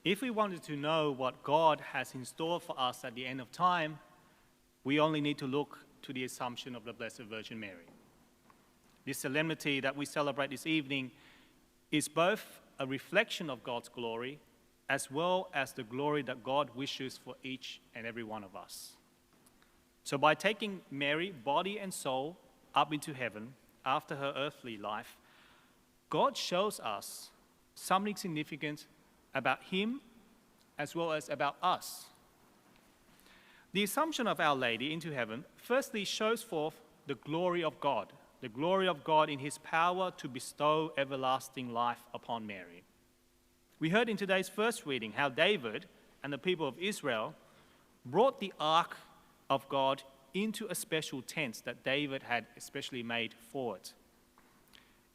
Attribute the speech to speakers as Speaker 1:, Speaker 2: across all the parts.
Speaker 1: If we wanted to know what God has in store for us at the end of time, we only need to look to the Assumption of the Blessed Virgin Mary. This solemnity that we celebrate this evening is both a reflection of God's glory as well as the glory that God wishes for each and every one of us. So by taking Mary, body and soul, up into heaven after her earthly life, God shows us something significant about him as well as about us. The Assumption of Our Lady into heaven firstly shows forth the glory of God in his power to bestow everlasting life upon Mary. We heard in today's first reading how David and the people of Israel brought the ark of God into a special tent that David had especially made for it.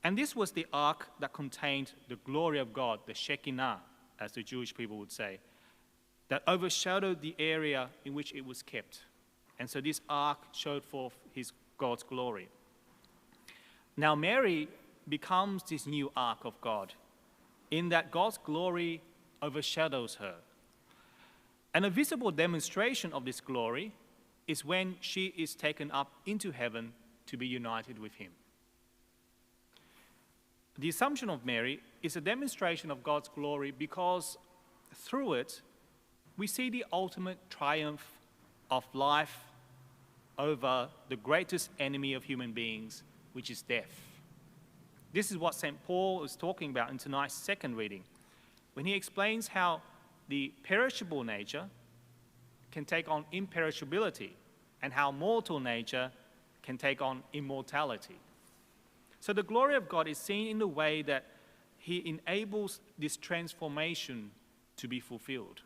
Speaker 1: And this was the ark that contained the glory of God, the Shekinah, as the Jewish people would say, that overshadowed the area in which it was kept. And so this ark showed forth God's glory. Now Mary becomes this new ark of God, in that God's glory overshadows her. And a visible demonstration of this glory is when she is taken up into heaven to be united with him. The Assumption of Mary is a demonstration of God's glory because through it, we see the ultimate triumph of life over the greatest enemy of human beings, which is death. This is what St. Paul is talking about in tonight's second reading, when he explains how the perishable nature can take on imperishability and how mortal nature can take on immortality. So the glory of God is seen in the way that he enables this transformation to be fulfilled.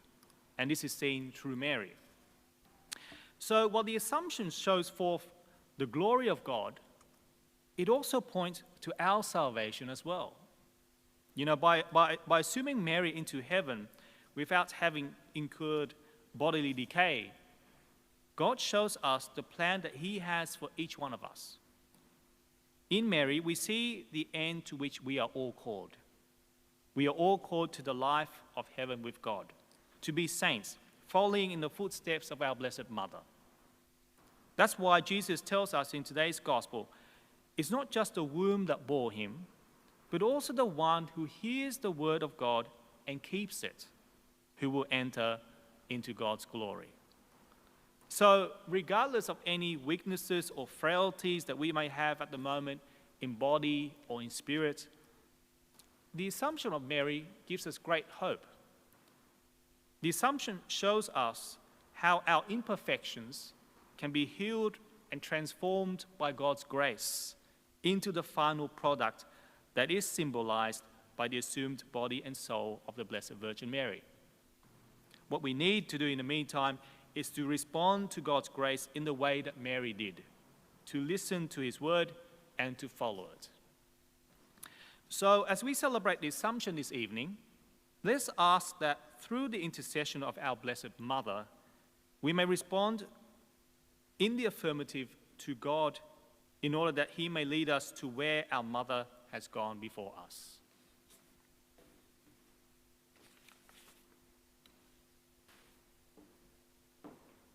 Speaker 1: And this is seen through Mary. So while the Assumption shows forth the glory of God, it also points to our salvation as well. You know, by assuming Mary into heaven without having incurred bodily decay, God shows us the plan that he has for each one of us. In Mary, we see the end to which we are all called. We are all called to the life of heaven with God, to be saints, following in the footsteps of our Blessed Mother. That's why Jesus tells us in today's Gospel, it's not just the womb that bore him, but also the one who hears the word of God and keeps it, who will enter into God's glory. So regardless of any weaknesses or frailties that we may have at the moment in body or in spirit, the Assumption of Mary gives us great hope. The Assumption shows us how our imperfections can be healed and transformed by God's grace into the final product that is symbolized by the assumed body and soul of the Blessed Virgin Mary. What we need to do in the meantime is to respond to God's grace in the way that Mary did, to listen to his word and to follow it. So as we celebrate the Assumption this evening, let's ask that through the intercession of our Blessed Mother, we may respond in the affirmative to God in order that he may lead us to where our Mother has gone before us.